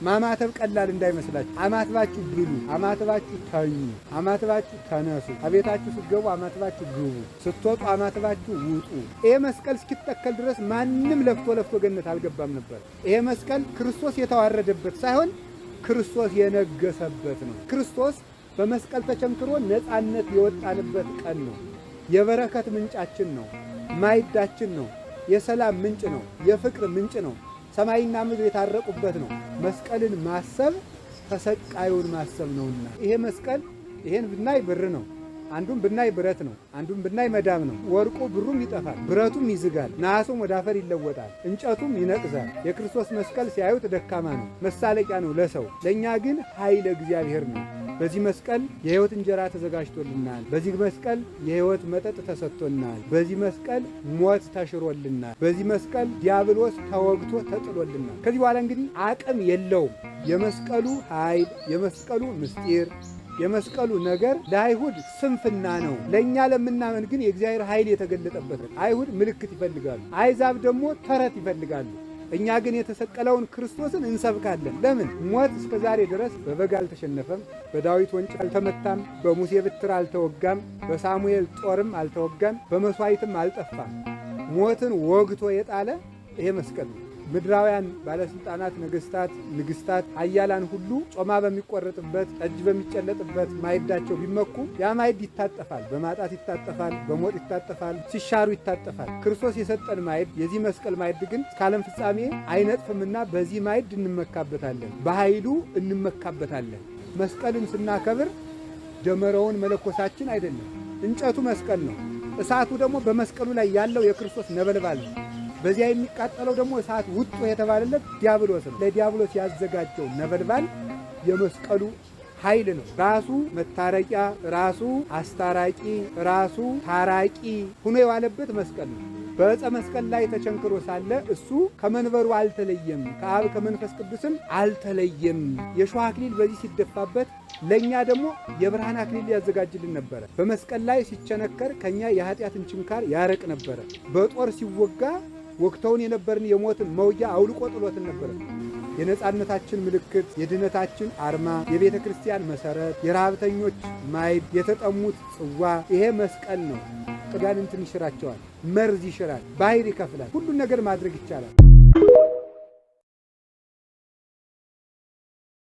ማማተብ ቀላል እንዳይመስላችሁ። አማትባችሁ ብሉ፣ አማትባችሁ ተኙ፣ አማትባችሁ ተነሱ፣ አቤታችሁ ስትገቡ አማትባችሁ ግቡ፣ ስትወጡ አማትባችሁ ውጡ። ይሄ መስቀል እስኪተከል ድረስ ማንም ለፍቶ ገነት አልገባም ነበር። ይሄ መስቀል ክርስቶስ የተዋረደበት ሳይሆን ክርስቶስ የነገሰበት ነው። ክርስቶስ በመስቀል ተቸንክሮ ነፃነት የወጣንበት ቀን ነው። የበረከት ምንጫችን ነው። ማይዳችን ነው። የሰላም ምንጭ ነው። የፍቅር ምንጭ ነው። ሰማይና ምድር የታረቁበት ነው። መስቀልን ማሰብ ተሰቃዩን ማሰብ ነውና ይሄ መስቀል ይሄን ብናይ ብር ነው፣ አንዱን ብናይ ብረት ነው፣ አንዱን ብናይ መዳም ነው። ወርቁ ብሩም ይጠፋል፣ ብረቱም ይዝጋል፣ ነሐሱም ወደ አፈር ይለወጣል፣ እንጨቱም ይነቅዛል። የክርስቶስ መስቀል ሲያዩት ደካማ ነው፣ መሳለቂያ ነው ለሰው። ለእኛ ግን ኃይለ እግዚአብሔር ነው። በዚህ መስቀል የሕይወት እንጀራ ተዘጋጅቶልናል። በዚህ መስቀል የሕይወት መጠጥ ተሰጥቶናል። በዚህ መስቀል ሞት ተሽሮልናል። በዚህ መስቀል ዲያብሎስ ተወግቶ ተጥሎልናል። ከዚህ በኋላ እንግዲህ አቅም የለውም። የመስቀሉ ኃይል፣ የመስቀሉ ምስጢር፣ የመስቀሉ ነገር ለአይሁድ ስንፍና ነው። ለእኛ ለምናመን ግን የእግዚአብሔር ኃይል የተገለጠበት። አይሁድ ምልክት ይፈልጋሉ፣ አሕዛብ ደግሞ ተረት ይፈልጋሉ። እኛ ግን የተሰቀለውን ክርስቶስን እንሰብካለን። ለምን? ሞት እስከ ዛሬ ድረስ በበግ አልተሸነፈም፣ በዳዊት ወንጭፍ አልተመታም፣ በሙሴ በትር አልተወጋም፣ በሳሙኤል ጦርም አልተወጋም፣ በመሥዋዕትም አልጠፋም። ሞትን ወግቶ የጣለ ይሄ መስቀል ነው። ምድራውያን ባለስልጣናት፣ ነገስታት፣ ንግስታት፣ ኃያላን ሁሉ ጮማ በሚቆረጥበት ጠጅ በሚጨለጥበት ማዕዳቸው ቢመኩ ያ ማዕድ ይታጠፋል፣ በማጣት ይታጠፋል፣ በሞት ይታጠፋል፣ ሲሻሩ ይታጠፋል። ክርስቶስ የሰጠን ማዕድ የዚህ መስቀል ማዕድ ግን እስከ ዓለም ፍጻሜ አይነጥፍምና በዚህ ማዕድ እንመካበታለን፣ በኃይሉ እንመካበታለን። መስቀልን ስናከብር ደመራውን መለኮሳችን አይደለም፣ እንጨቱ መስቀል ነው። እሳቱ ደግሞ በመስቀሉ ላይ ያለው የክርስቶስ ነበልባል ነው። በዚያ የሚቃጠለው ደግሞ እሳት ውጡ የተባለለት ዲያብሎስ ነው። ለዲያብሎስ ያዘጋጀው ነበልባል የመስቀሉ ኃይል ነው። ራሱ መታረቂያ፣ ራሱ አስታራቂ፣ ራሱ ታራቂ ሆኖ የዋለበት መስቀል ነው። በዕፀ መስቀል ላይ ተቸንክሮ ሳለ እሱ ከመንበሩ አልተለየም፣ ከአብ ከመንፈስ ቅዱስም አልተለየም። የሾህ አክሊል በዚህ ሲደፋበት ለእኛ ደግሞ የብርሃን አክሊል ያዘጋጅልን ነበረ። በመስቀል ላይ ሲቸነከር ከእኛ የኃጢአትን ችንካር ያረቅ ነበረ። በጦር ሲወጋ ወቅተውን የነበርን የሞትን መውጊያ አውልቆ ጥሎትን ነበረ። የነጻነታችን ምልክት፣ የድነታችን አርማ፣ የቤተ ክርስቲያን መሠረት፣ የረሃብተኞች ማዕድ፣ የተጠሙት ጽዋ ይሄ መስቀል ነው። አጋንንትን ይሽራቸዋል፣ መርዝ ይሽራል፣ ባሕር ይከፍላል። ሁሉን ነገር ማድረግ ይቻላል።